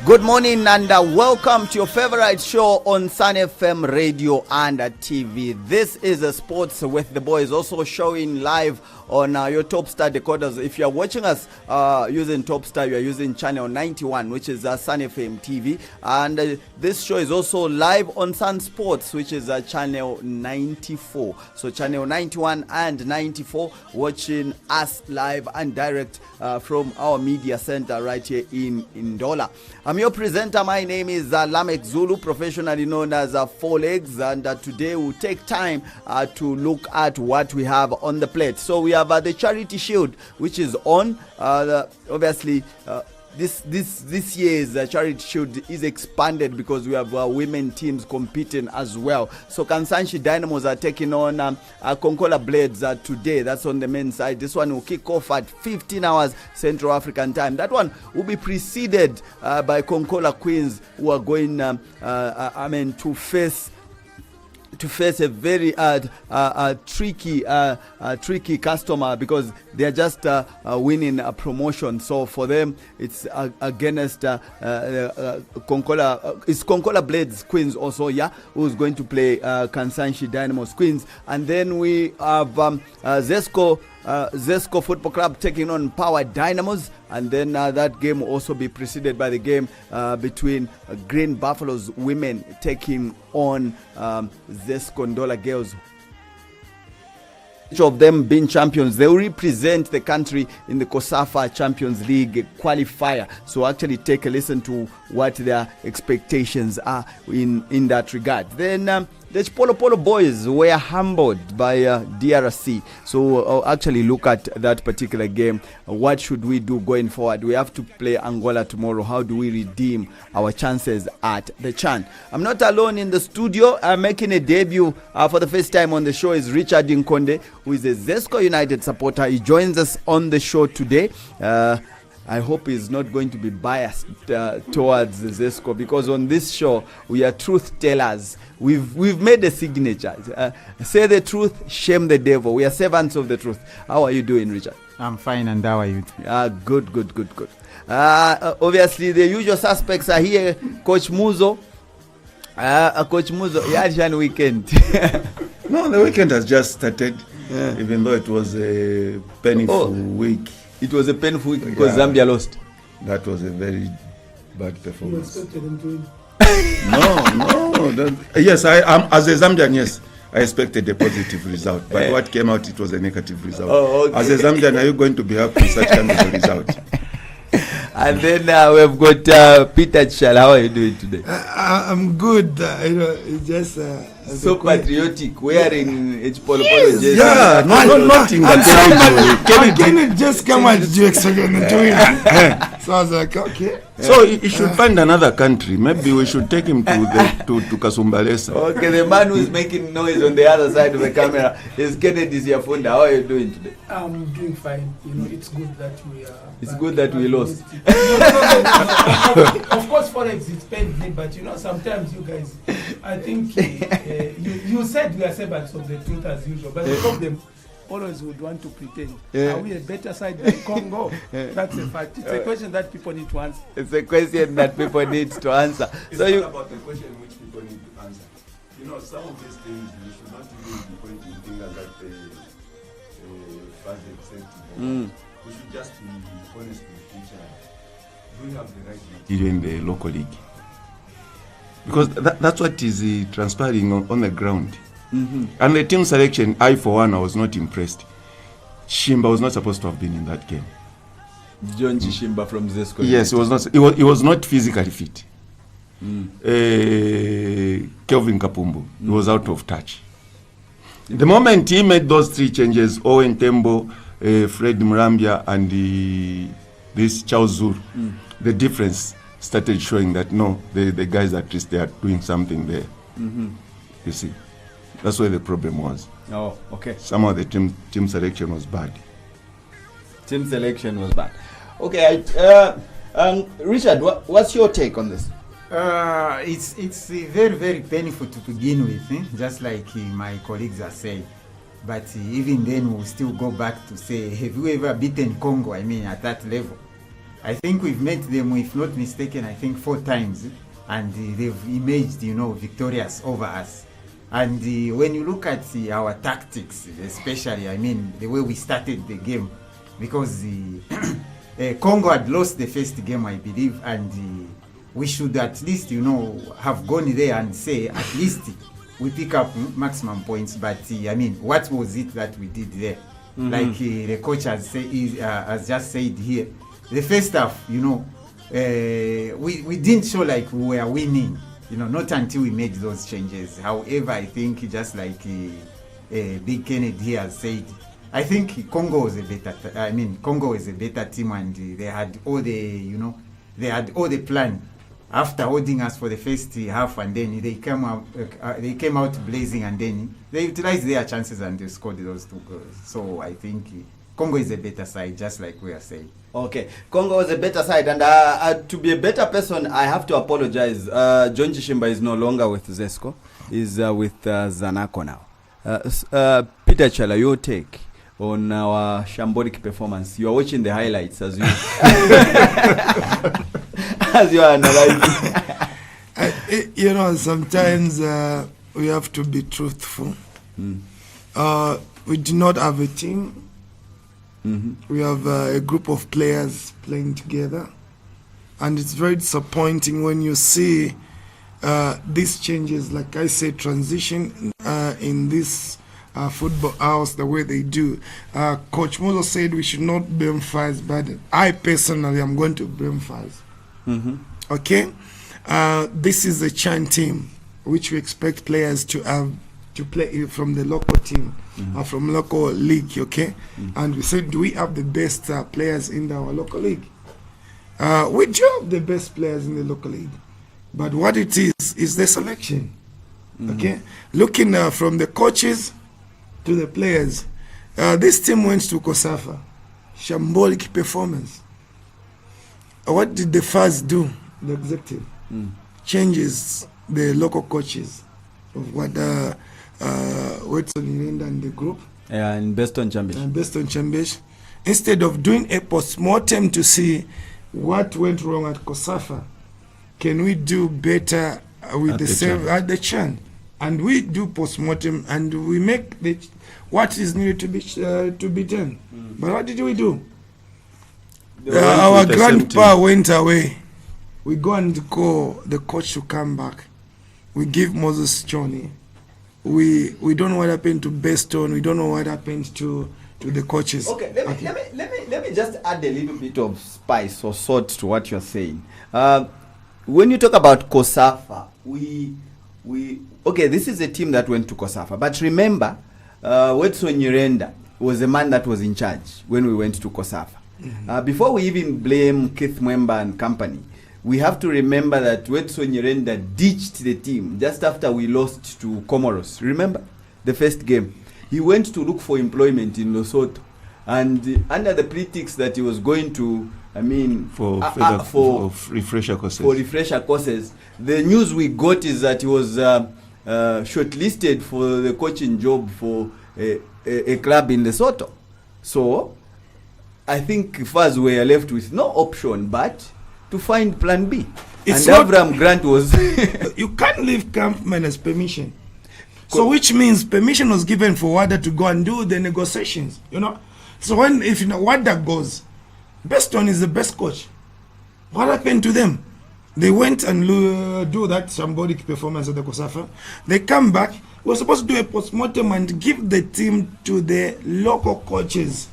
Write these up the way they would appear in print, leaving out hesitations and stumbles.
Good morning and welcome to your favorite show on Sun FM Radio and TV. This is a Sports with the Boys, also showing live on your Topstar decoders. If you are watching us using Topstar, you are using channel 91, which is Sun FM TV. And this show is also live on Sun Sports, which is channel 94. So channel 91 and 94, watching us live and direct from our media center right here in Ndola. I'm your presenter. My name is Lamek Zulu, professionally known as Four Legs, and today we'll take time to look at what we have on the plate. So we have the Charity Shield, which is on. Obviously, this year's Charity Shield is expanded because we have women teams competing as well. So Kansanshi Dynamos are taking on Konkola Blades today. That's on the men's side. This one will kick off at 15 hours Central African time. That one will be preceded by Konkola Queens, who are going to face a very tricky customer because they are just winning a promotion. So for them, it's against Konkola. It's Konkola Blades Queens also, who's going to play Kansanshi Dynamos Queens. And then we have Zesco Football Club taking on Power Dynamos, and then that game will also be preceded by the game between Green Buffaloes women taking on Zesco Ndola Girls. Each of them being champions, they will represent the country in the COSAFA Champions League qualifier. So actually take a listen to what their expectations are in that regard. Then the Polo boys were humbled by DRC. So I'll actually look at that particular game. What should we do going forward? We have to play Angola tomorrow. How do we redeem our chances at the CHAN? I'm not alone in the studio. I'm making a debut for the first time on the show is Richard Nkonde, who is a Zesco United supporter. He joins us on the show today. I hope he's not going to be biased towards Zesco, because on this show we are truth tellers. We've made a signature. Say the truth, shame the devil. We are servants of the truth. How are you doing, Richard? I'm fine, and how are you? Good. Obviously, the usual suspects are here. Coach Muzo. Coach Muzo, Yajan weekend. No, the weekend has just started, even though it was a painful week. It was a painful week because Zambia lost. That was a very bad performance. You expected them to win? No. Yes, I am as a Zambian. Yes, I expected a positive result, but what came out, it was a negative result. Oh, okay. As a Zambian, are you going to be happy with such kind of a result? And then we've got Peter Chal. How are you doing today? I'm good. It's just so patriotic, wearing Polo jersey. Yeah, not in that territory. Can it just come and do expect them to win? So I was like, okay. So he should find another country. Maybe we should take him to Kasumbalesa. Okay, the man who's making noise on the other side of the camera is Kennedy Siafunda. How are you doing today? I'm doing fine. It's good that we are. It's good that we lost. No. Of course, Forex is paid me, but sometimes you guys, I think you said we are servants of the truth as usual, but the problem always would want to pretend. Are we a better side than Congo? That's a fact. It's a question that people need to answer. It's a question that people need to answer. It's not about the question which people need to answer. Some of these things we should not even be pointing fingers at further extent. We should just be honest with each other. Do we have the right material in the local league? Because that's what is transpiring on the ground. And the team selection, I for one, I was not impressed. Shimba was not supposed to have been in that game. John Shimba from Zesco. Yes, he was not. He was not physically fit. Kelvin Kapumbu, he was out of touch. The moment he made those three changes, Owen Tembo, Fred Murambia, and this Charles Zur, the difference started showing that no, the guys at least they are doing something there. You see, that's where the problem was. Oh, okay. Somehow the team selection was bad. Team selection was bad. Okay, Richard, what's your take on this? It's very, very painful to begin with, just like my colleagues are saying. But even then, we'll still go back to say, have you ever beaten Congo? I mean, at that level. I think we've met them, if not mistaken, I think 4 times, and they've emerged, victorious over us. And when you look at our tactics, especially, I mean, the way we started the game, because Congo had lost the first game, I believe, and we should at least, have gone there and say, at least we pick up maximum points. But I mean, what was it that we did there? Like the coach has just said here, the first half, we didn't show like we were winning, not until we made those changes. However, I think just like Big Kennedy here has said, I think Congo is a better team, and they had all the plan after holding us for the first half, and then they came out blazing, and then they utilized their chances and they scored those 2 goals. So I think Congo is a better side, just like we are saying. Okay, Congo is a better side, and to be a better person, I have to apologize. John Chishimba is no longer with Zesco; he's with Zanaco now. Peter Chala, your take on our shambolic performance? You are watching the highlights as you are analyzing. Sometimes we have to be truthful. We do not have a team. We have a group of players playing together, and it's very disappointing when you see these changes, like I said, transition in this football house the way they do. Coach Mozo said we should not blame Faz, but I personally am going to blame Faz. Okay, this is a Chan team, which we expect players to have to play from the local team, from local league. Okay, and we said, do we have the best players in our local league? We do have the best players in the local league, but what it is the selection. Okay, looking from the coaches to the players, this team went to Kosafa, shambolic performance. What did the FAS do? The executive changes the local coaches of what Wetson Irenda and the group, and Beston Chambish. Instead of doing a post-mortem to see what went wrong at Kosafa, can we do better with at the same at the Chan? And we do post-mortem and we make what is needed to be done. But what did we do? Our grandpa went away. We go and call the coach to come back. We give Moses Johnny. We don't know what happened to Beston. We don't know what happened to the coaches. Okay, let me just add a little bit of spice or salt to what you're saying. When you talk about Kosafa, this is a team that went to Kosafa. But remember, Wetson Irenda was the man that was in charge when we went to Kosafa. Before we even blame Keith Mwemba and company, we have to remember that Wetson Irenda ditched the team just after we lost to Comoros. Remember the first game? He went to look for employment in Lesotho, and under the pretext that he was going to, for refresher courses. For refresher courses, the news we got is that he was shortlisted for the coaching job for a club in Lesotho. So I think Faz were left with no option but to find plan B. It's and Abraham Grant was you can't leave camp minus permission. So which means permission was given for Wada to go and do the negotiations, So if Wada goes, Beston is the best coach. What happened to them? They went and do that shambolic performance at the Kosafa. They come back. We're supposed to do a post-mortem and give the team to the local coaches.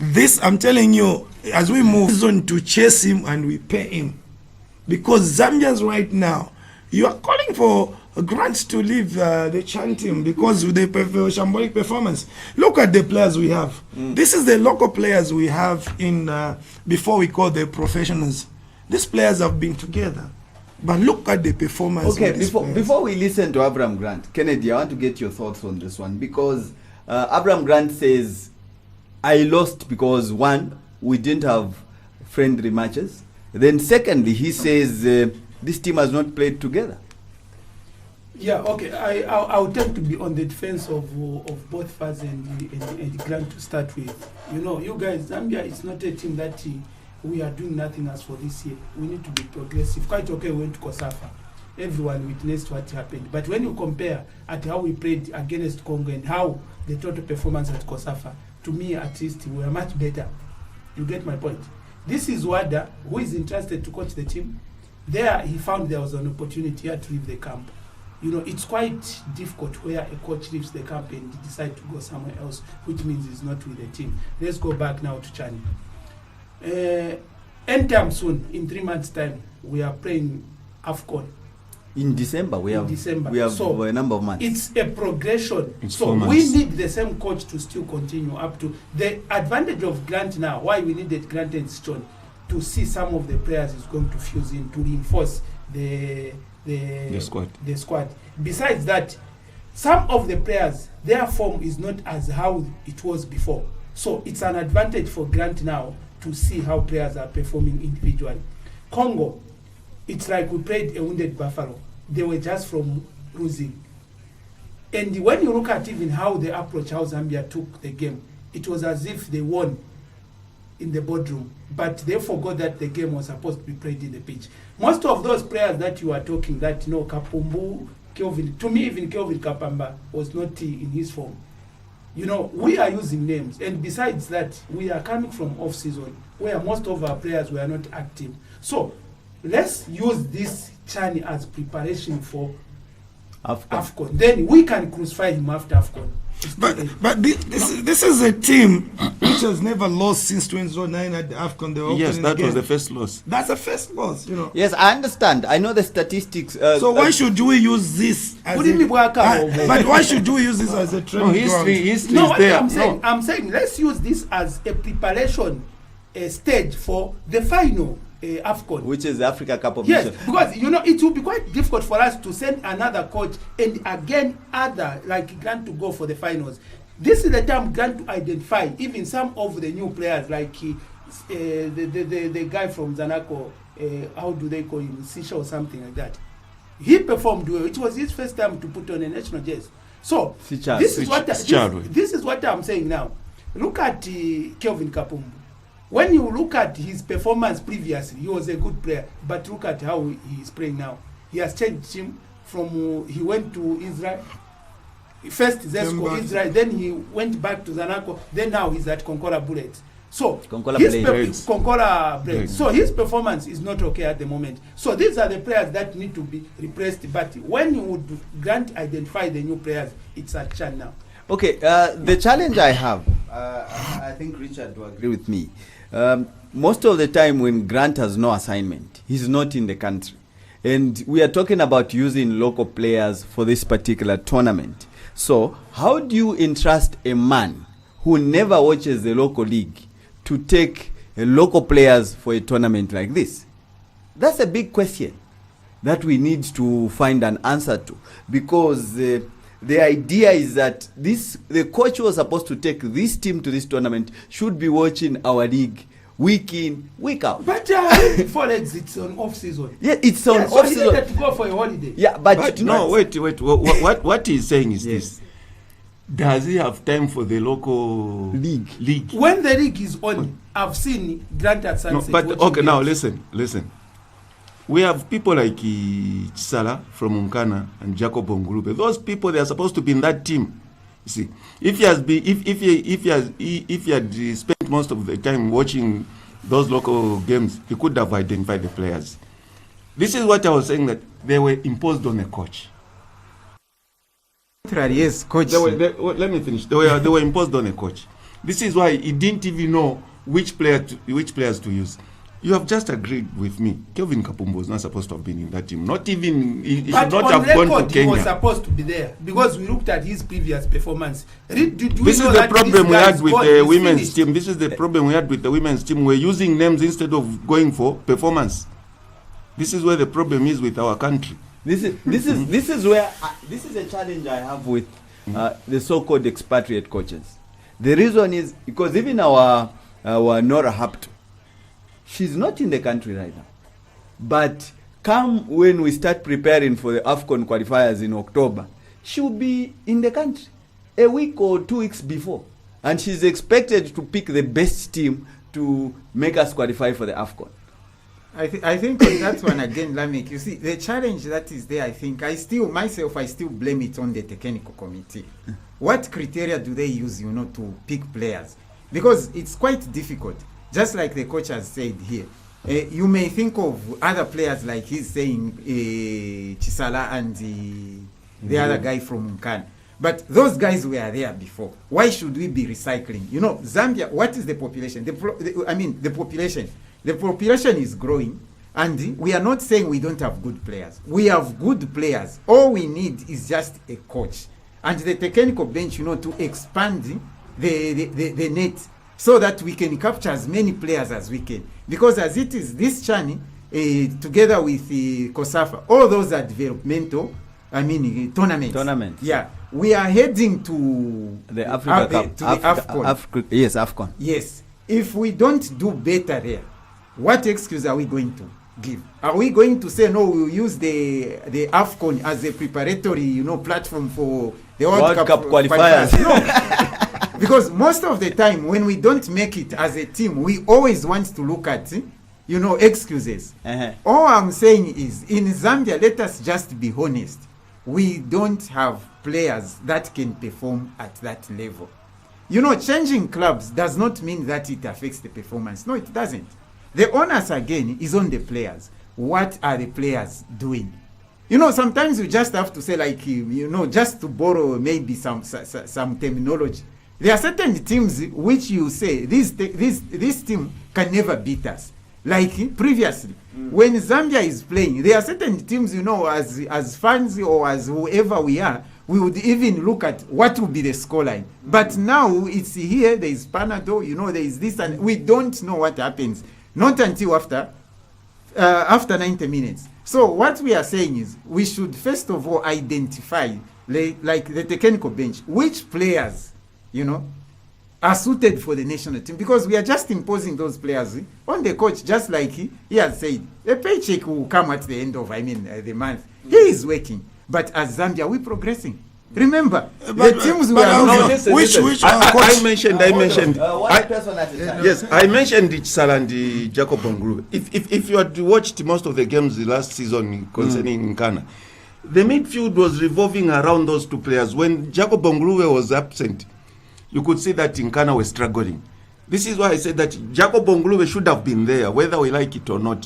This, I'm telling you, as we move on to chase him and we pay him. Because Zambians right now, you are calling for grants to leave the Chan team because of the shambolic performance. Look at the players we have. This is the local players we have in before we call the professionals. These players have been together. But look at the performance. Okay, before we listen to Abraham Grant, Kennedy, I want to get your thoughts on this one because Abraham Grant says, I lost because one, we didn't have friendly matches. Then secondly, he says this team has not played together. Yeah, okay. I'll tend to be on the defense of both Faz and Grant to start with. You guys, Zambia is not a team that we are doing nothing as for this year. We need to be progressive. Quite okay, we went to Kosafa. Everyone witnessed what happened. But when you compare at how we played against Congo and how the total performance at Kosafa, to me at least, we are much better. You get my point? This is Wada, who is interested to coach the team. There, he found there was an opportunity here to leave the camp. You know, it's quite difficult where a coach leaves the camp and decides to go somewhere else, which means he's not with the team. Let's go back now to Chani. Anytime soon, in 3 months' time, we are playing AFCON. In December, we have so a number of months. It's a progression. It's so 4 months. we need the same coach to still continue up to the advantage of Grant now. Why we needed Grant and Stone to see some of the players is going to fuse in to reinforce the squad. Besides that, some of the players, their form is not as how it was before. So it's an advantage for Grant now to see how players are performing individually. Congo, it's like we played a wounded buffalo. They were just from losing. And when you look at even how they approach, how Zambia took the game, it was as if they won in the boardroom. But they forgot that the game was supposed to be played in the pitch. Most of those players that you are talking, that, you know, Kapumbu, Kelvin, to me even Kelvin Kapamba was not in his form. You know, we are using names. And besides that, we are coming from off-season, where most of our players were not active. So, let's use this Chani as preparation for AFCON. Then we can crucify him after AFCON. But this is a team which has never lost since 2009 at the AFCON. Yes, that was the first loss. That's the first loss, you know. Yes, I understand. I know the statistics. So why should we use this as but why should we use this as a training history ground? is there. I'm saying let's use this as a preparation stage for the final AFCON, which is the Africa Cup of Yes, Nations. because you know it will be quite difficult for us to send another coach and again other like Grant to go for the finals. This is the time Grant to identify even some of the new players like the guy from Zanaco. How do they call him? Sisha or something like that. He performed well. It was his first time to put on a national jersey. So this is what I'm saying now. Look at Kelvin Kapumbu. When you look at his performance previously, he was a good player. But look at how he is playing now. He has changed him from he went to Israel. First Zesco Israel, then he went back to Zanaco. Then now he's at Concora Bullets. So Concora Blades. So his performance is not okay at the moment. So these are the players that need to be replaced. But when you would Grant identify the new players, it's a chance now. Okay, the challenge I have, I think Richard will agree with me. Most of the time when Grant has no assignment, he's not in the country. And we are talking about using local players for this particular tournament. So how do you entrust a man who never watches the local league to take local players for a tournament like this? That's a big question that we need to find an answer to, because the idea is that the coach who was supposed to take this team to this tournament should be watching our league week in, week out. But for legs, it's on off season. Yeah, it's on so off season. He needed to go for a holiday. Yeah, but no, wait. What he's saying is this: does he have time for the local league? When the league is on, I've seen Grant at Sunset. No, but okay, now listen. We have people like Chisala from Unkana and Jacob Ongurube. Those people, they are supposed to be in that team. You see, if he had spent most of the time watching those local games, he could have identified the players. This is what I was saying, that they were imposed on a coach. Yes, coach. Let me finish. They were imposed on a coach. This is why he didn't even know which players to use. You have just agreed with me. Kelvin Kapumbu was not supposed to have been in that team. Not even, he should not have gone to Kenya. He was supposed to be there because we looked at his previous performance. This is the problem we had with the women's team. This is the problem we had with the women's team. We're using names instead of going for performance. This is where the problem is with our country. This is where this is a challenge I have with the so-called expatriate coaches. The reason is because even our Nora Hapto, she's not in the country right now. But come when we start preparing for the AFCON qualifiers in October, she'll be in the country a week or 2 weeks before. And she's expected to pick the best team to make us qualify for the AFCON? I think on that one again, Lamek, you see, the challenge that is there, I think, I still blame it on the technical committee. What criteria do they use, to pick players? Because it's quite difficult. Just like the coach has said here, you may think of other players like he's saying, Chisala and the other guy from Nkana. But those guys were there before. Why should we be recycling? Zambia, what is the population? The population. The population is growing, and we are not saying we don't have good players. We have good players. All we need is just a coach and the technical bench, to expand the net so that we can capture as many players as we can. Because as it is, this Chani, together with COSAFA, all those are developmental, tournaments. Yeah, we are heading to the Africa Cup, to the AFCON. Yes, AFCON. Yes. If we don't do better there, what excuse are we going to give? Are we going to say, no, we'll use the AFCON as a preparatory, platform for the World Cup qualifiers? No. Because most of the time, when we don't make it as a team, we always want to look at, excuses. All I'm saying is, in Zambia, let us just be honest. We don't have players that can perform at that level. Changing clubs does not mean that it affects the performance. No, it doesn't. The onus again is on the players. What are the players doing? Sometimes you just have to say, like, just to borrow maybe some terminology. There are certain teams which you say, this team can never beat us. Like previously, when Zambia is playing, there are certain teams, as fans or as whoever we are, we would even look at what will be the scoreline. But now it's here, there is Panado, there is this, and we don't know what happens. Not until after 90 minutes. So what we are saying is we should first of all identify, like the technical bench, which players, are suited for the national team. Because we are just imposing those players on the coach, just like he has said. The paycheck will come at the end of, the month. He is working. But as Zambia, we're progressing. Remember, the teams we are losing. Which I mentioned. One person at a time. Yes, I mentioned Chisala and Jacob Ongruwe. If you had watched most of the games the last season concerning Nkana, the midfield was revolving around those two players. When Jacob Ongruwe was absent, you could see that Nkana was struggling. This is why I said that Jacob Ongruwe should have been there, whether we like it or not.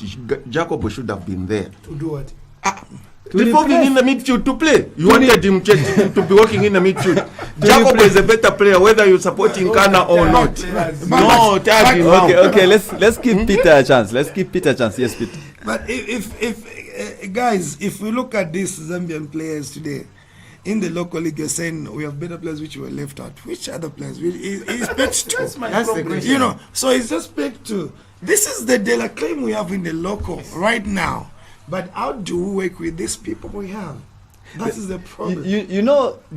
Jacob should have been there. To do what? Revolving in the midfield to play. You wanted him to be working in the midfield. Jacob is a better player, whether you're supporting Nkana or not. No, tag him out. Okay. Let's give Peter a chance. Yes, Peter. But if guys, if we look at these Zambian players today, in the local league, you're saying we have better players which were left out. Which other players? He speaks to. That's the question. So he's just speak to. This is the de la claim we have in the local right now. But how do we work with these people we have? That is the problem.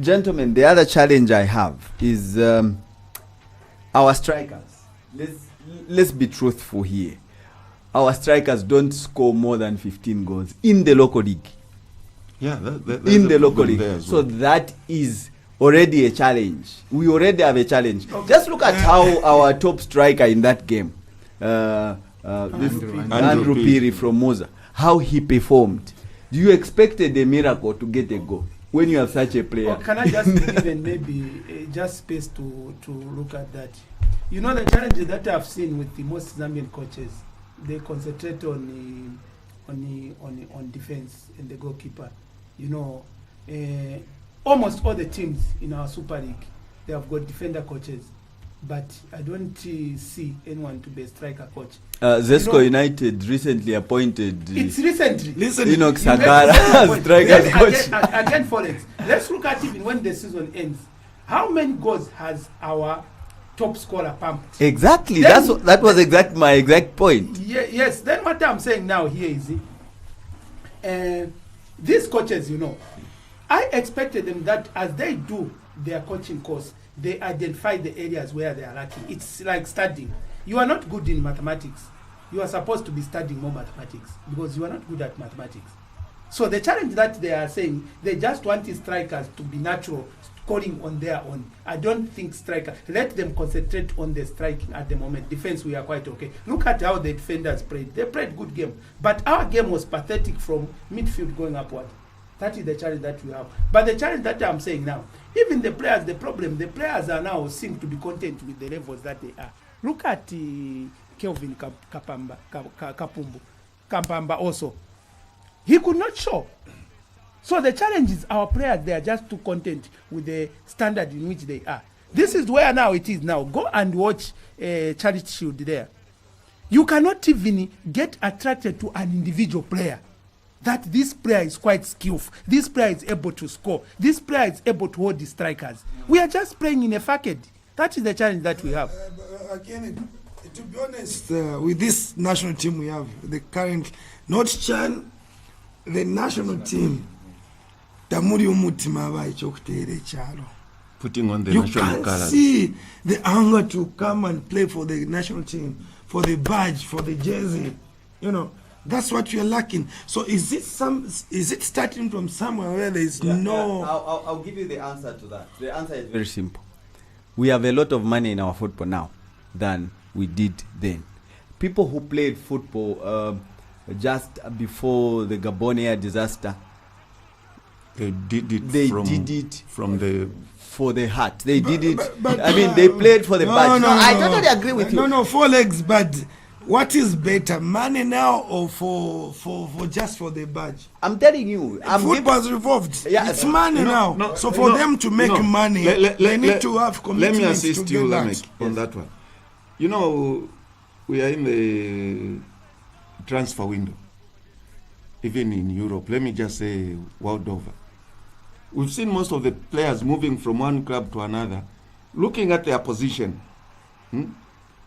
Gentlemen, the other challenge I have is our strikers. Let's be truthful here. Our strikers don't score more than 15 goals in the local league. Yeah, in the local league. Well. So that is already a challenge. We already have a challenge. Okay. Just look at how our top striker in that game, Andrew Piri from Moza, how he performed. Do you expected a miracle to get a goal when you have such a player? Or can I just even maybe just space to look at that? The challenges that I've seen with the most Zambian coaches, they concentrate on defense and the goalkeeper. Almost all the teams in our Super League, they have got defender coaches, but I don't see anyone to be a striker coach. Zesco United recently appointed. It's recently. Enoch Sakara as striker coach. Again, Forex. Let's look at even when the season ends. How many goals has our top scorer pumped? Exactly. That was my exact point. Yes. Then what I'm saying now here is, these coaches, I expected them that as they do their coaching course, they identify the areas where they are lacking. It's like studying. You are not good in mathematics. You are supposed to be studying more mathematics because you are not good at mathematics. So the challenge that they are saying, they just want the strikers to be natural, scoring on their own. I don't think striker. Let them concentrate on the striking at the moment. Defense, we are quite okay. Look at how the defenders played. They played good game. But our game was pathetic from midfield going upward. That is the challenge that we have. But the challenge that I'm saying now, even the players, the players are now seem to be content with the levels that they are. Look at Kelvin Kapamba also. He could not show. So the challenge is our players, they are just too content with the standard in which they are. This is where now it is now. Go and watch Charity Shield there. You cannot even get attracted to an individual player. That this player is quite skillful. This player is able to score. This player is able to hold the strikers. We are just playing in a facade. That is the challenge that we have. Again, to be honest, with this national team we have, the current, not Chan, the national team, putting on the you national can colors. see the hunger to come and play for the national team, for the badge, for the jersey. You know, that's what you're lacking. So is it starting from somewhere where there is no? I'll give you the answer to that. The answer is very simple. We have a lot of money in our football now than we did then. People who played football just before the Gabon air disaster, They did it from the for the heart. They did it. but, I mean, they played for the badge. I totally agree with you. No, 4 legs, but what is better, money now or for just for the badge? I'm telling you. Football's revolved. Yeah, it's money now. So for them to make money, they need to have commitment. Let me assist to you, get Lamek, on that one. You know, we are in the transfer window. Even in Europe, let me just say world over. We've seen most of the players moving from one club to another, looking at their position.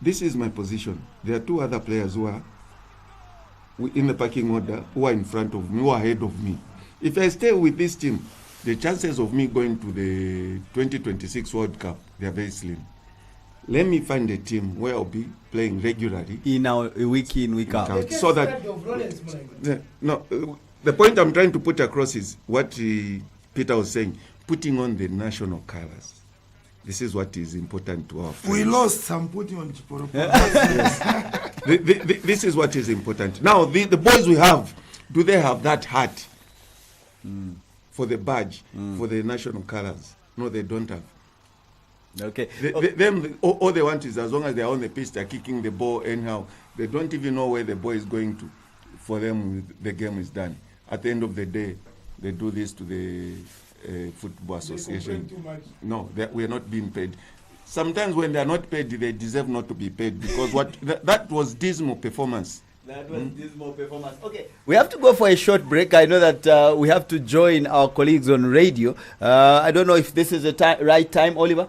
This is my position. There are 2 other players who are in the pecking order, who are in front of me, who are ahead of me. If I stay with this team, the chances of me going to the 2026 World Cup, they are very slim. Let me find a team where I'll be playing regularly. In our week in, week out. So that the point I'm trying to put across is what Peter was saying, putting on the national colors. This is what is important to our friends. We lost some putting on Chiporo. This is what is important. Now, the boys we have, do they have that heart for the badge, for the national colors? No, they don't have. Okay. All they want is, as long as they're on the pitch, they're kicking the ball anyhow. They don't even know where the ball is going to. For them, the game is done. At the end of the day, they do this to the Football Association. No, we are not being paid. Sometimes when they are not paid, they deserve not to be paid, because that was dismal performance. That was dismal performance. Okay, we have to go for a short break. I know that we have to join our colleagues on radio. I don't know if this is the right time, Oliver.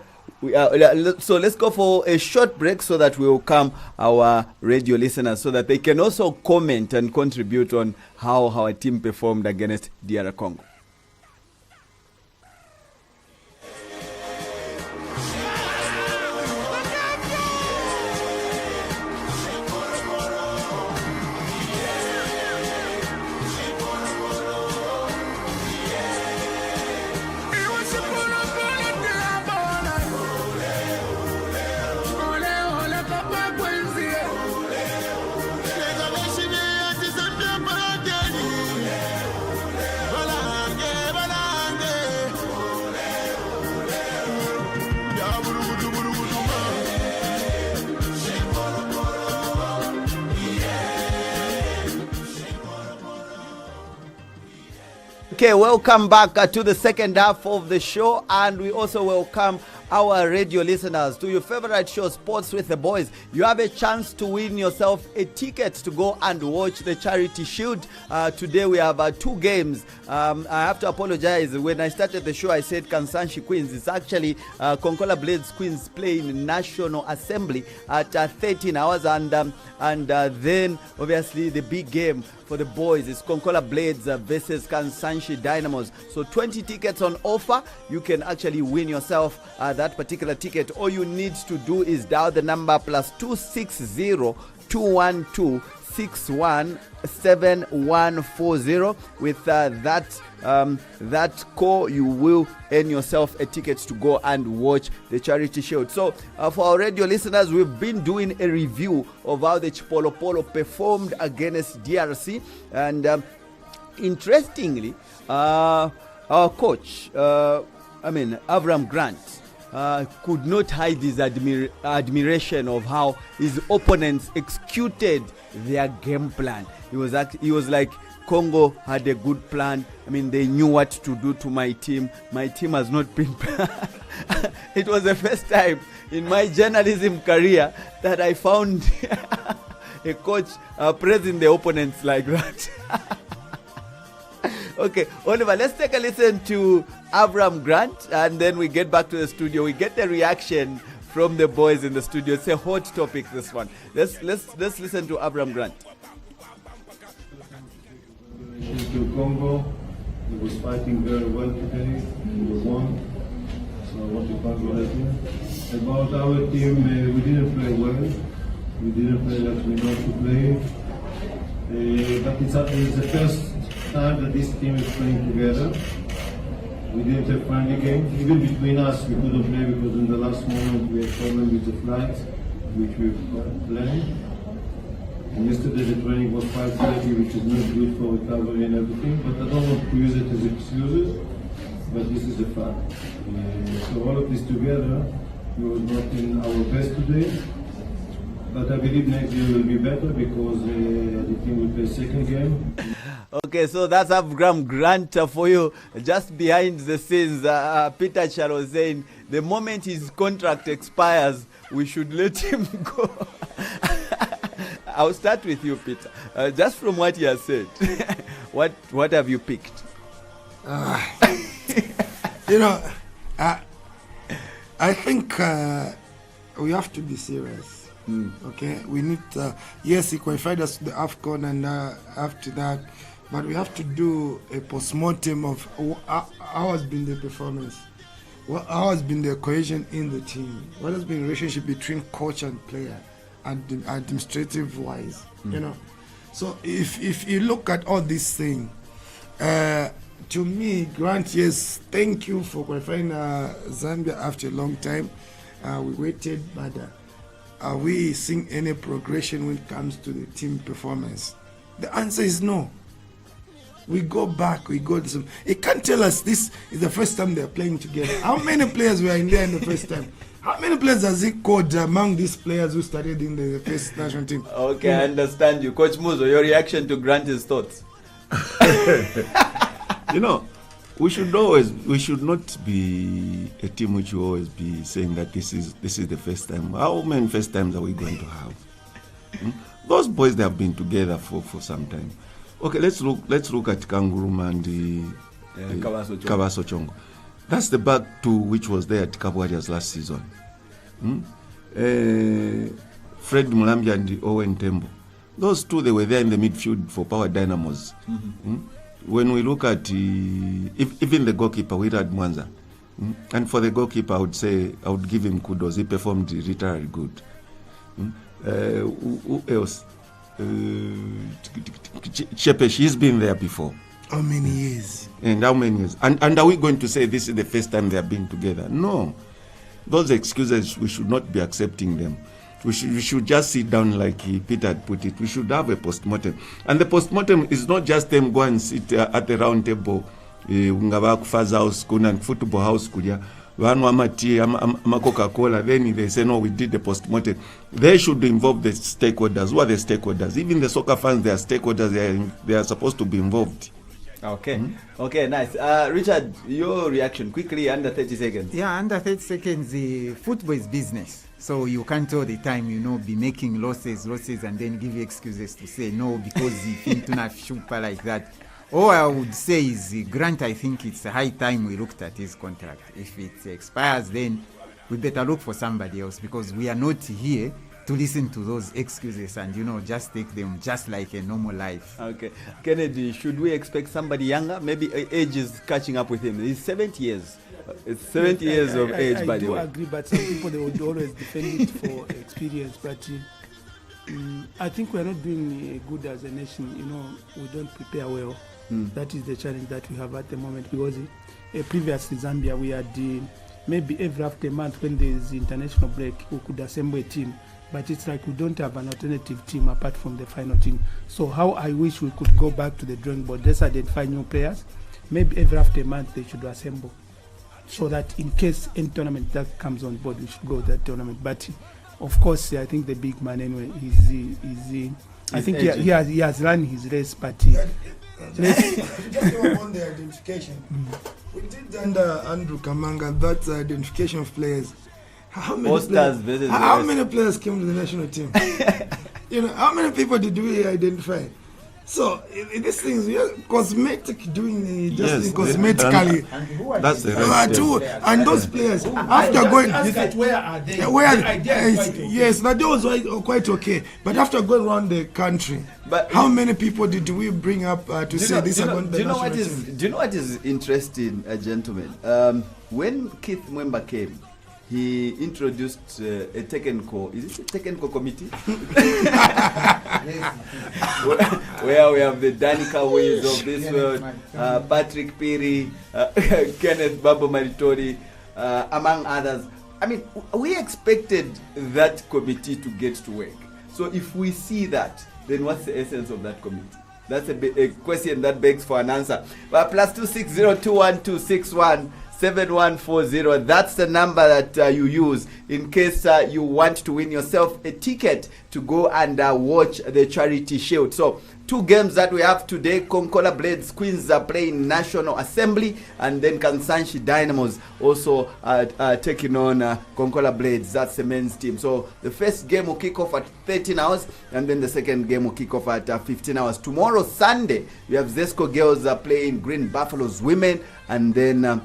So let's go for a short break so that we will come our radio listeners, so that they can also comment and contribute on how our team performed against DR Congo. Okay, welcome back to the second half of the show, and we also welcome our radio listeners to your favorite show, Sports with the Boys. You have a chance to win yourself a ticket to go and watch the Charity Shield. Today we have 2 games. I have to apologize. When I started the show, I said Kansanshi Queens. It's actually Konkola Blades Queens playing National Assembly at 13 hours, and then obviously the big game for the boys is Konkola Blades versus Kansanshi Dynamos. So 20 tickets on offer. You can actually win yourself that particular ticket. All you need to do is dial the number +260 212-617-140. With that call, you will earn yourself a ticket to go and watch the charity show. So for our radio listeners, we've been doing a review of how the Chipolo Polo performed against DRC, and interestingly, our coach, Avram Grant, could not hide his admiration of how his opponents executed their game plan. He was like, Congo had a good plan. They knew what to do to my team. My team has not been. It was the first time in my journalism career that I found a coach praising the opponents like that. Okay, Oliver, let's take a listen to Avram Grant, and then we get back to the studio. We get the reaction from the boys in the studio. It's a hot topic, this one. Let's listen to Avram Grant. To Congo, he was fighting very well today. He won, so I want to congratulate him. About our team, we didn't play well. We didn't play like we know to play. But it's the first time that this team is playing together. We didn't have friendly games. Even between us, we couldn't play because in the last moment we had problems with the flights, which we planned. And yesterday the training was 5:30, which is not good for recovery and everything. But I don't want to use it as excuses, but this is a fact. So all of this together, we were not in our best today. But I believe next year will be better because the team will play second game. Okay, so that's Avram Grant for you. Just behind the scenes, Peter Charo was saying the moment his contract expires, we should let him go. I'll start with you, Peter. Just from what he has said, what have you picked? I think we have to be serious. Okay, we need. Yes, he qualified us to the AFCON, and after that, but we have to do a post-mortem of how has been the performance, how has been the cohesion in the team, what has been the relationship between coach and player, and administrative wise. So if you look at all these things, to me, Grant, yes, thank you for qualifying Zambia after a long time. We waited, but are we seeing any progression when it comes to the team performance? The answer is no. We go back, we go to some. It can't tell us this is the first time they're playing together. How many players were in there in the first time? How many players has he called among these players who started in the first national team? Okay, I understand you. Coach Muzo, your reaction to Grant's thoughts? We should not be a team which will always be saying that this is the first time. How many first times are we going to have? Those boys, they have been together for some time. Okay, let's look at Kangurum and Kabaso Chongo. That's the back two which was there at Cape Warriors last season. Fred Mulambia and Owen Tembo. Those two, they were there in the midfield for Power Dynamos. When we look at even the goalkeeper, we had Mwanza. And for the goalkeeper, I would give him kudos. He performed literally good. Who else? Chepesh, he's been there before. How many years? And how many years? And are we going to say this is the first time they have been together? No. Those excuses, we should not be accepting them. We should just sit down like Peter had put it. We should have a post-mortem. And the post-mortem is not just them go and sit at the round table, Faza house, and football house, Coca-Cola, then they say, no, we did the post-mortem. They should involve the stakeholders. Who are the stakeholders? Even the soccer fans, they are stakeholders. They are supposed to be involved. Okay. Okay, nice. Richard, your reaction quickly, under 30 seconds. Yeah, under 30 seconds, football is business. So you can't all the time, be making losses, and then give you excuses to say no because you think to not super like that. All I would say is, Grant, I think it's a high time we looked at his contract. If it expires, then we better look for somebody else because we are not here to listen to those excuses and, just take them just like a normal life. Okay. Kennedy, should we expect somebody younger? Maybe age is catching up with him. He's 70 years. It's 70 years of age, by the way. I do agree, but some people, they would always defend it for experience. But I think we are not doing good as a nation. You know, we don't prepare well. That is the challenge that we have at the moment, because previously Zambia, we had maybe every after a month when there is international break, we could assemble a team. But it's like we don't have an alternative team apart from the final team. So how I wish we could go back to the drawing board. Let's identify new players. Maybe every after a month they should assemble, so that in case any tournament that comes on board, we should go to that tournament. But of course, I think the big man anyway I think he has run his race, but just on the identification. We did under Andrew Kamanga that identification of players. How many players came to the national team? You know, how many people did we identify? So these things, we are cosmetic, doing just cosmetically. That's the right. And those players, after going, where are they? Yes, that was quite okay. But after going around the country, how many people did we bring up to say this about the national team? Do you know what is interesting, gentlemen? When Keith Mwemba came, he introduced a technical, is it a technical committee? where we have the Danica Ways of this world, Patrick Piri, Kenneth Babo Maritori, among others. I mean, we expected that committee to get to work. So if we see that, then what's the essence of that committee? That's a question that begs for an answer. But +26021261741. That's the number that you use in case you want to win yourself a ticket to go and watch the Charity Shield. So 2 games that we have today. Konkola Blades Queens are playing National Assembly, and then Kansanshi Dynamos also taking on Konkola Blades. That's the men's team. So the first game will kick off at 13 hours, and then the second game will kick off at 15 hours. Tomorrow, Sunday, we have Zesco Girls playing Green Buffaloes Women, and then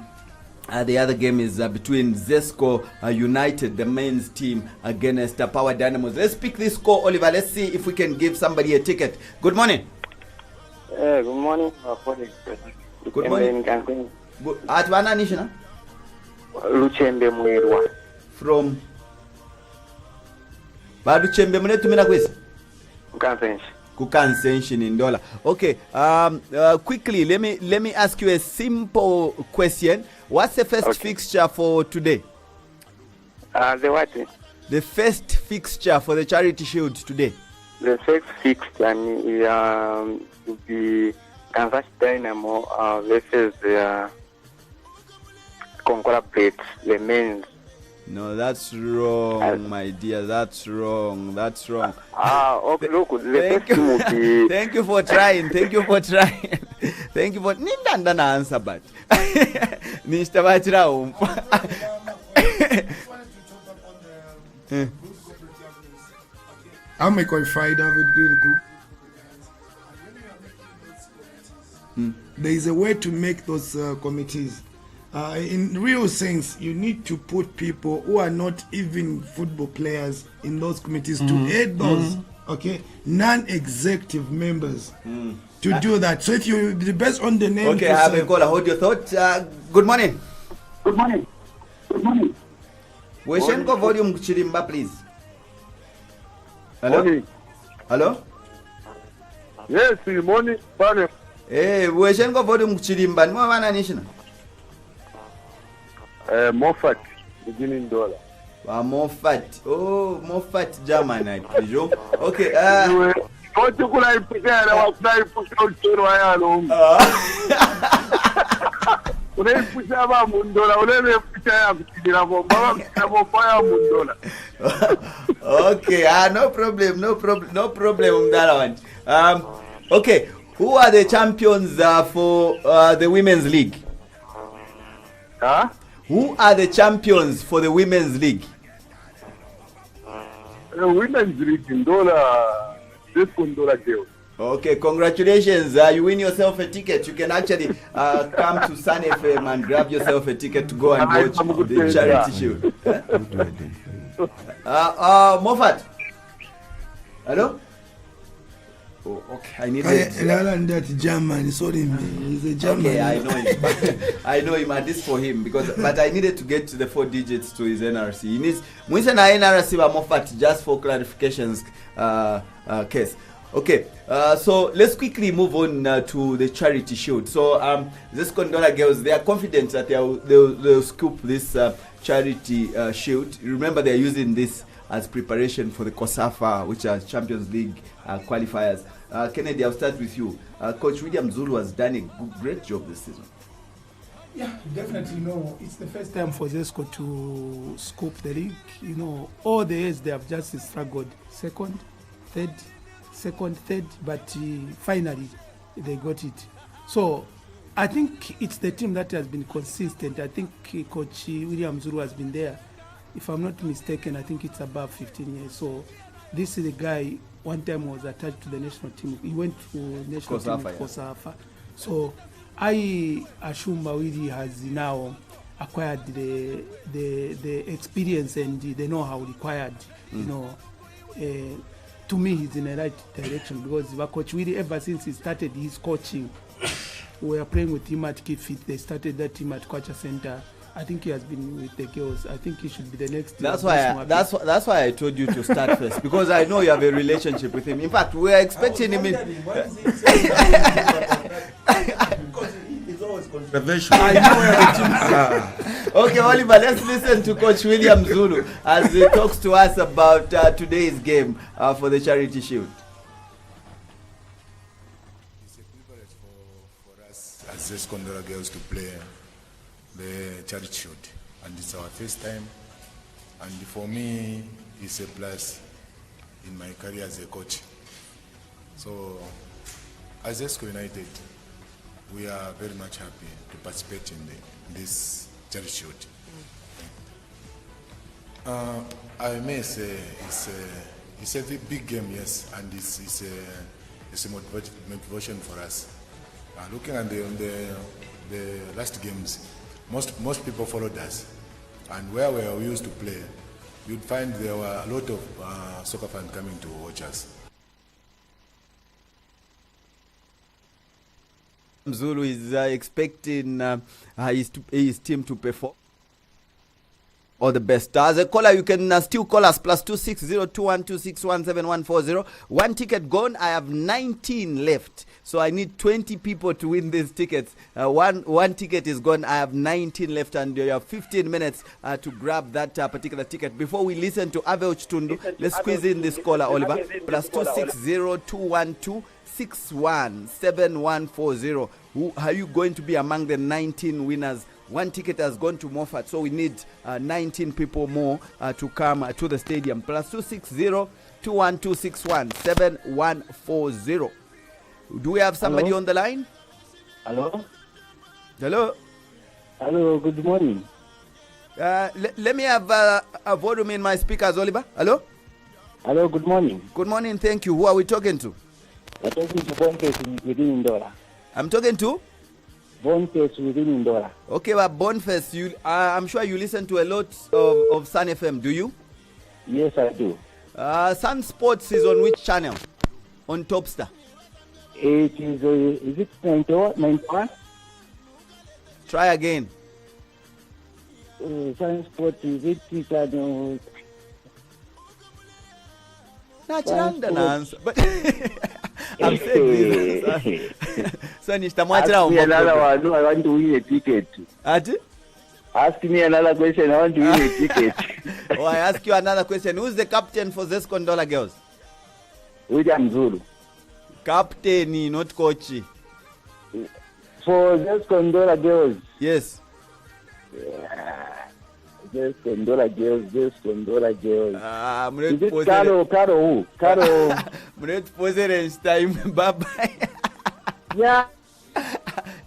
the other game is between Zesco United, the men's team, against Power Dynamos. Let's pick this call, Oliver. Let's see if we can give somebody a ticket. Good morning. Good morning. Good morning. Atwana Nishina? Luchembe Mwerwa. From Baduchembe Mwetumina Kwesi? Kukansenshi in dollar. Okay. Quickly, let me ask you a simple question. What's the first fixture for today? The what? The first fixture for the Charity Shield today. The first fixture will be Kansas Dynamo versus Konkola Blades, the men's. No, that's wrong, my dear. That's wrong. Okay, look, Thank you for trying. Thank you for Nindanda answer, but Mr. Bachira. I'm a qualified David Green group. There is a way to make those committees. In real sense, you need to put people who are not even football players in those committees to aid those, non-executive members to do that. So if you based on the name. Okay, I have a caller. Hold your thought. Good morning. Good morning. Weshenko volume Chirimba, please. Hello. Morning. Hello. Yes, good morning. Pardon. Weshenko volume Chirimba. Ni mwana nishina. Moffat, beginning dollar. Moffat. Oh, Moffat German, I presume. Okay. What you could I put there? I was trying to put out to Royal. When I put out Mundola, when I put out Mundola. Okay. No problem. That one. Okay. Who are the champions for the Women's League? Huh? Who are the champions for the Women's League? The Women's League in dollar, this $1 deal. Okay, congratulations. You win yourself a ticket. You can actually come to Sun FM and grab yourself a ticket to go and watch the Charity Shield. Moffat. Hello? Oh, okay. I need that German. Sorry, he's a German. Okay, I know him. I know him. And this for him but I needed to get to the 4 digits to his NRC. He needs. Mwisa na NRC wa Moffat just for clarifications case. Okay, so let's quickly move on to the charity shield. So this Condola girls, they are confident that they'll scoop this charity shield. Remember, they're using this as preparation for the COSAFA, which are Champions League qualifiers. Kennedy, I'll start with you. Coach William Zulu has done a great job this season. Yeah, definitely. It's the first time for Zesco to scoop the league. All the years they have just struggled. Second, third, but finally they got it. So I think it's the team that has been consistent. I think Coach William Zulu has been there. If I'm not mistaken, I think it's above 15 years. So this is the guy, one time was attached to the national team. He went to national team with COSAFA. So I assume Mawidi has now acquired the experience and the know-how required. To me, he's in the right direction because Coach Willie, ever since he started his coaching, we are playing with him at Kifit. They started that team at Culture Center. I think he has been with the girls. I think he should be the next. That's why I told you to start first, because I know you have a relationship with him. In fact, we are expecting him. It's always controversial. I know. Okay, Oliver, let's listen to Coach William Zulu as he talks to us about today's game for the Charity Shield. It's a privilege for us as the Condola girls to play the Charity Shield, and it's our first time, and for me it's a plus in my career as a coach. So as Zesco United, we are very much happy to participate in this Charity Shield. I may say it's a big game, yes, and it's a motivation for us. Looking at the last games, most people followed us, and where we used to play, you'd find there were a lot of soccer fans coming to watch us. Zulu is expecting his team to perform. All the best. As a caller, you can still call us +26021261740. One ticket gone. I have 19 left, so I need 20 people to win these tickets. One ticket is gone. I have 19 left, and you have 15 minutes to grab that particular ticket. Before we listen to Abel Chitundu, let's squeeze in this caller, Oliver. +26021617140. Who are you going to be among the 19 winners? One ticket has gone to Moffat, so we need 19 people more to come to the stadium. +26021261740. Do we have somebody on the line? Hello? Hello? Hello, good morning. Let me have a volume in my speakers, Oliver. Hello? Hello, good morning. Good morning, thank you. Who are we talking to? I'm talking to Boniface within Indola. I'm talking to? Boniface within Indola. Okay, but Boniface, I'm sure you listen to a lot of Sun FM, do you? Yes, I do. Sun Sports is on which channel? On Topstar? It is it 91? Try again. Sun Sports, is it channel? But I'm saying this. So Ask me another one. No, I want to win a ticket. Ask me another question. I want to win a ticket. Oh, I ask you another question. Who's the captain for this Condola girls? William Zulu. Captain, not coach. For this Condola girls. Yes. This Condola girls. Is it Caro who? Caro. I'm not posing time. Bye-bye. Yeah.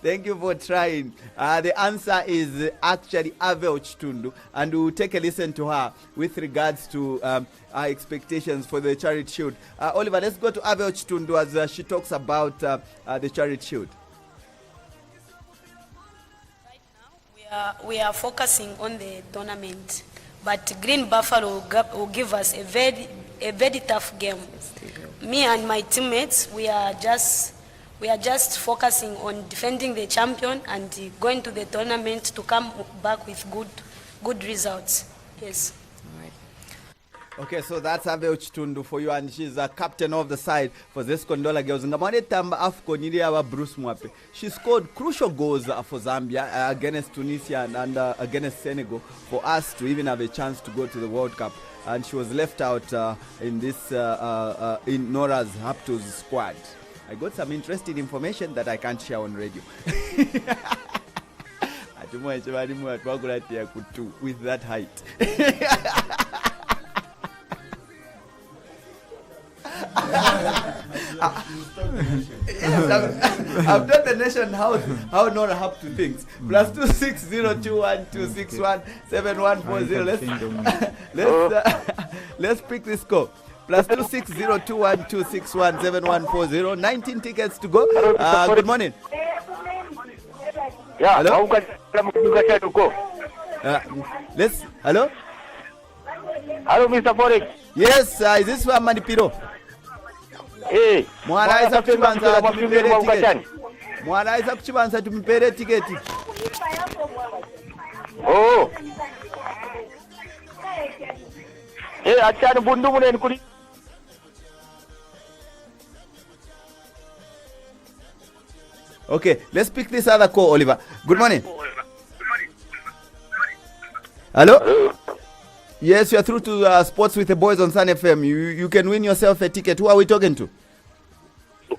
Thank you for trying. The answer is actually Avel Chitundu, and we'll take a listen to her with regards to our expectations for the Charity Shield. Oliver, let's go to Avel Chitundu as she talks about the Charity Shield. Right now, we are focusing on the tournament, but Green Buffalo will give us a very tough game. me and my teammates, we are just focusing on defending the champion and going to the tournament to come back with good results. Yes. Okay, so that's Ave Uchitundu for you, and she's a captain of the side for Zesco Ndola Girls. Ngamane tamba Afcon ili awa Bruce Mwape. She scored crucial goals for Zambia against Tunisia and against Senegal for us to even have a chance to go to the World Cup. And she was left out in this in Nora's Hapto's squad. I got some interesting information that I can't share on radio. With that height. I've done the nation how Nora have to think. Plus 26021261740. Let's pick this score. Plus 26021261740. 19 tickets to go. Good morning. Yeah. Hello. Hello. Hello, Mr. Forex. Yes, is this from Manipiro? Hey. Mwaraisa kuchibanza tumipere ticket. Mwaraisa kuchibanza tumipere ticket. Oh. Hey, achana bundu muneni kuli. Okay, let's pick this other call, Oliver. Good morning. Hello? Yes, you are through to Sports with the Boys on Sun FM. You can win yourself a ticket. Who are we talking to?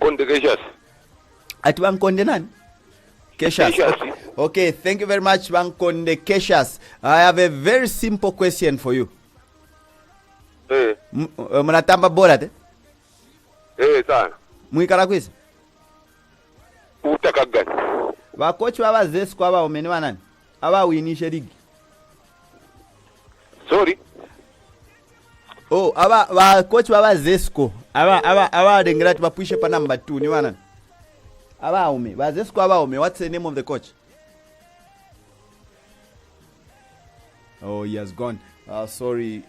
Konde Keshas. At Bankonde Nan? Keshas. Okay, thank you very much, Bankonde Keshas. I have a very simple question for you. Hey. Mnatamba bora te? Hey, sana. Mwikala kwisi? Utaka gani? Bakochi baba Zesco aba omeni banani? Aba winishe ligi. Sorry. Oh, aba coach baba Zesco. Aba dengrati bapuishe pa number 2 ni banani? Aba ume. Ba Zesco aba ume. What's the name of the coach? Oh, he has gone. Sorry.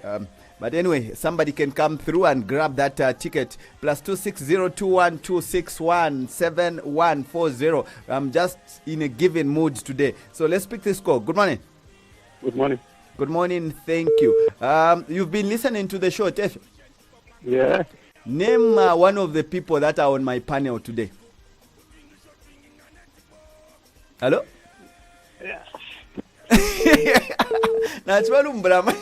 But anyway, somebody can come through and grab that ticket. Plus 26021261740. I'm just in a given mood today. So let's pick this call. Good morning. Good morning. Good morning. Thank you. You've been listening to the show, Tef? Yeah. Name one of the people that are on my panel today. Hello? Yeah. That's what Umbrama.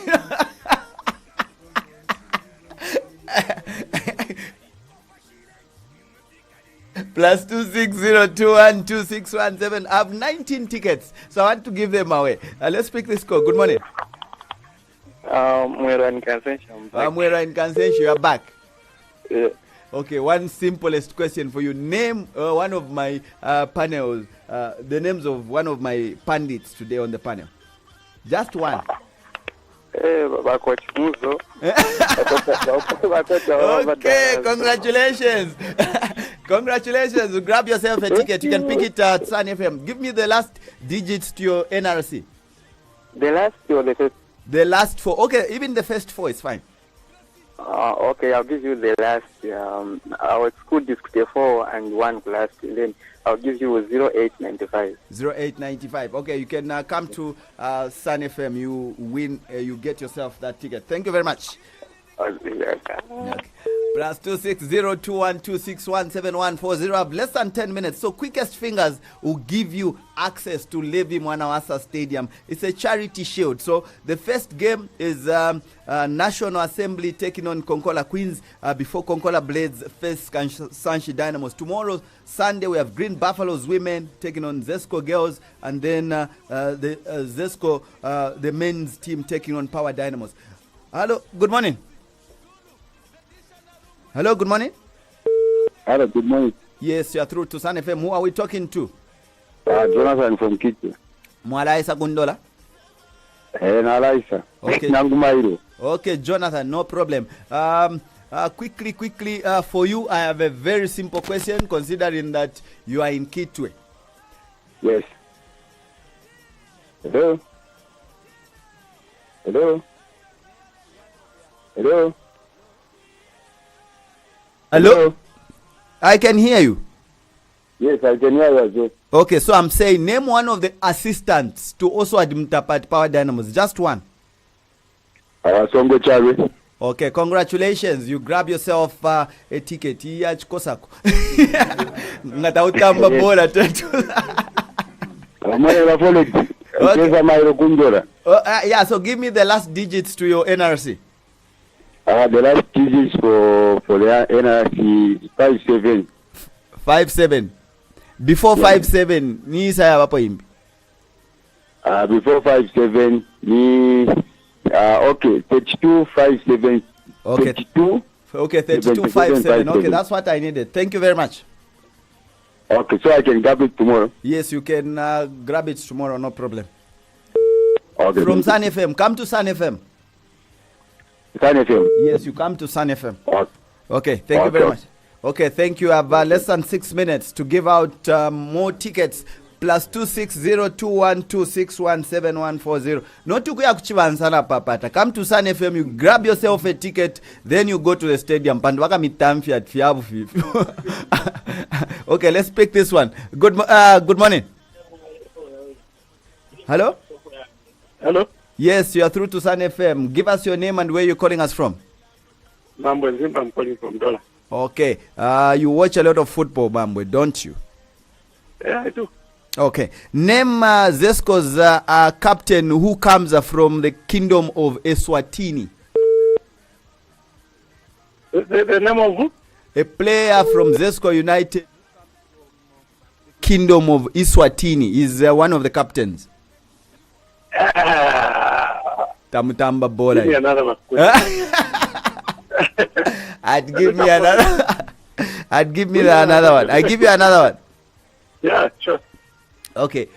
Plus 260212617. I have 19 tickets, so I want to give them away. Let's pick this call. Good morning. Mwera in Kansenshi. Mwera in Kansenshi, you are back. Yeah. Okay, one simplest question for you. Name one of my panels, the names of one of my pundits today on the panel. Just one. Okay, congratulations. Congratulations. Grab yourself a ticket. You can pick it at Sun FM. Give me the last digits to your NRC. The last or the first? The last 4. Okay, even the first 4 is fine. Okay, I'll give you the last. Our school disc 4 and 1 class. And then I'll give you 0895. 0895. Okay, you can come to Sun FM. You win. You get yourself that ticket. Thank you very much. Okay. Plus 26021261740. I have less than 10 minutes. So quickest fingers will give you access to Levi Mwanawasa Stadium. It's a charity shield. So the first game is National Assembly taking on Konkola Queens before Konkola Blades face Sanshi Dynamos. Tomorrow, Sunday, we have Green Buffaloes women taking on Zesco Girls, and then the Zesco, the men's team taking on Power Dynamos. Hello, good morning. Hello, good morning. Hello, good morning. Yes, you are through to Sun FM. Who are we talking to? Jonathan from Kitwe. Mwalaisa Kundola? Nalaisa. Okay. Nangumairo. Okay, Jonathan, no problem. Quickly, for you, I have a very simple question, considering that you are in Kitwe. Yes. Hello? Hello? Hello? Hello? I can hear you. Yes, I can hear you as well. Okay, so I'm saying name one of the assistants to also Adimtapat Power Dynamos. Just one. Songo Chari. Okay, congratulations. You grab yourself a ticket. Kosako. Ngatautamba bora tetu. Yeah, so give me the last digits to your NRC. The last digits for the NRC 57. 57. Before 57, ni saya wapo imbi. Before 57, ni okay, 3257. Okay. 32. Okay, 3257. Okay, that's what I needed. Thank you very much. Okay, so I can grab it tomorrow. Yes, you can grab it tomorrow, no problem. Okay. From Sun FM, come to Sun FM. Sun FM. Yes, you come to Sun FM. Okay. Okay, thank you very much. Okay, thank you. I have less than 6 minutes to give out more tickets. Plus 26021261740. Not to go kuchivansana papata. Come to Sun FM, you grab yourself a ticket, then you go to the stadium. Pandwaka mitamfi at fiabu. Okay, let's pick this one. Good morning. Hello? Hello? Yes, you are through to Sun FM. Give us your name and where you're calling us from. Bambwe Zimba, I'm calling from Dola. Okay. You watch a lot of football, Bambwe, don't you? Yeah, I do. Okay. Name Zesco's captain who comes from the kingdom of Eswatini. The name of who? A player from Zesco United, kingdom of Eswatini, is one of the captains. Tamutamba Bola. Give me another one. I'd give me another. I'd give me another one. I give you another one. Yeah, sure. Okay.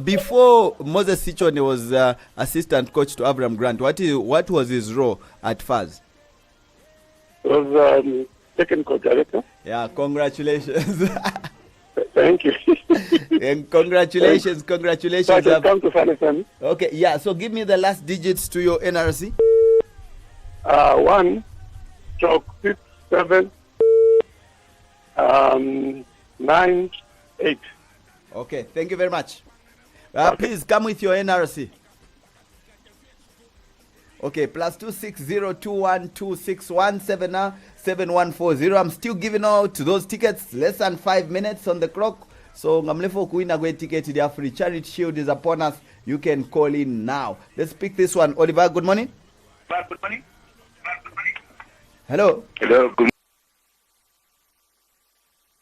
Before Moses Sichone was assistant coach to Abraham Grant, what was his role at FAZ? It was second coach director. Yeah, congratulations. Thank you. And congratulations. So I can come to Sun FM. Okay, yeah. So give me the last digits to your NRC. 1/67 98. Okay, thank you very much. Please come with your NRC. Okay, plus 2602126177140. I'm still giving out those tickets. Less than 5 minutes on the clock. So ngamlefo kuina gwe ticket their free charity shield is upon us. You can call in now. Let's pick this one. Oliver, good morning. Good morning. Hello. Hello. Good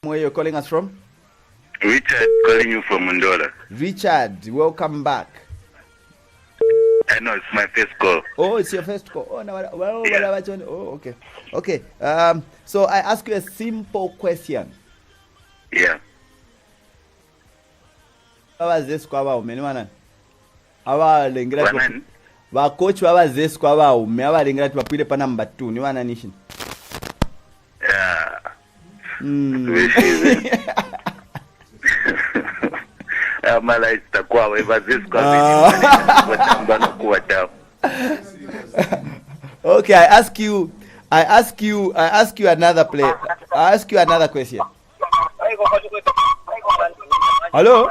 Where you're calling us from? Richard, calling you from Mondola. Richard, welcome back. I know it's my first call. Oh, it's your first call. Oh, no, yeah. Oh, okay. Okay. So I ask you a simple question. Yeah. Abazesiko abaume ni wanani? Abalengera tu. Ba coach babazesiko abaume abalengera tu bapwire pa number 2 ni wanani shini? Yeah. Amala itakuwa webazesiko watambana kuwa damu. Okay, I ask you another play. I ask you another question. Hello?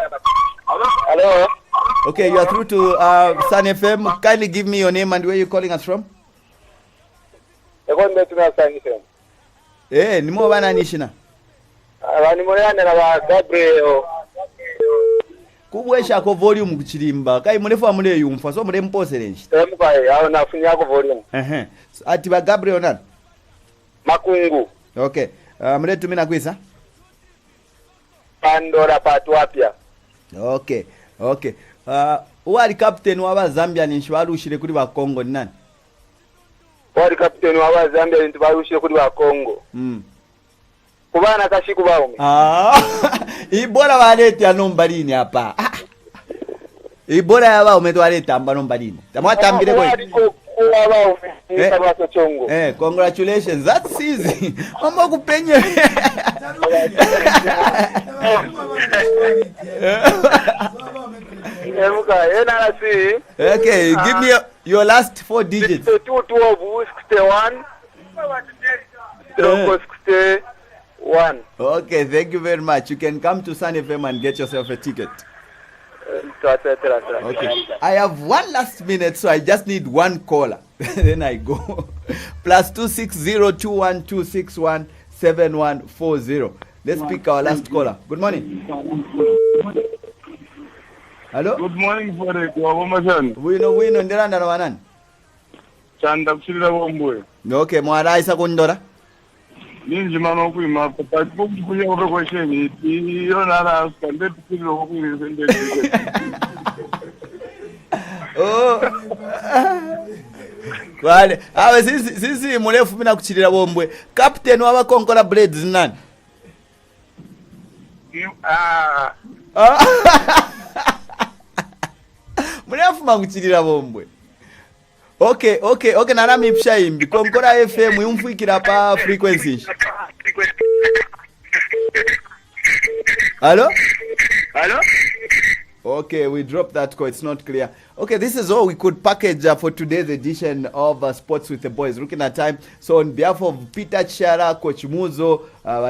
Hello? Okay, you are through to Sun FM. Kindly give me your name and where you're calling us from. Eh, nimo bana nishina. Abanimorana na Gabriel. Kubwesha ko volume kuchirimba. Kai mulefu amule yumfa so mule mposerenji. Empai aho nafunya ko volume. Ati ba Gabriel nan. Makungu. Okay. Mule tumina kwisa. Pandora patwapya. Okay. Okay. Wali captain wa Zambia ni shwarushire kuri ba Congo ni nani? Wali captain wa Zambia ni barushire kuri ba Congo. Kubana kashiku baume. Ibora balete anombalini hapa. Ibora yaba umetwaleta ambanombalini. Tamwatambire kwe. Congratulations. That's easy. Mama kupenye. Okay, give me your last 4 digits. 212 61 61. Okay, thank you very much. You can come to Sun FM and get yourself a ticket. Okay. I have 1 last minute, so I just need one caller. Then I go. +26021261740. Let's pick our last caller. Good morning. Hello? Good morning, Fore. Wino ndiranda na wanani? Chanda kuchilira wombwe. Okay, mwara isa kundora. Ninji mama kuima papa kukuja kwa question iyo nara standard kuchilira wombwe. Oh. Kwale, awe sisi murefu mina kuchilira wombwe. Captain wa Konkola Blades nani? Murefu manguchilira wombwe. Okay, narami pshaimbi. Konkora FM yumfuikira pa frequency. Hello? Okay, we dropped that call. It's not clear. Okay, this is all we could package for today's edition of Sports with the Boys. Looking at time. So on behalf of Peter Chara, Coach Muzo,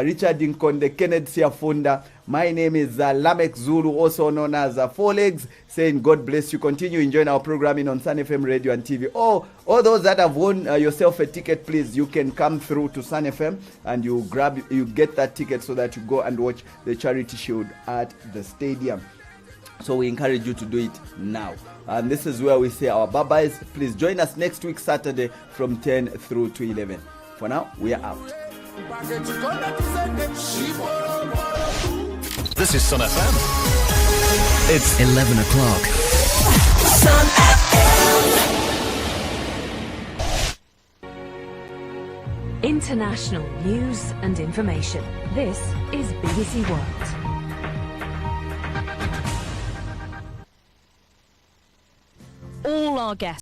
Richard Nkonde, Kenneth Siafunda, my name is Lamek Zulu, also known as Four Legs, saying God bless you. Continue enjoying our programming on Sun FM Radio and TV. All those that have won yourself a ticket, please, you can come through to Sun FM and you get that ticket so that you go and watch the charity show at the stadium. So we encourage you to do it now. And this is where we say our bye-byes. Please join us next week, Saturday, from 10 through to 11. For now, we are out. This is Sun FM. It's 11 o'clock. Sun FM. International news and information. This is BBC World. All our guests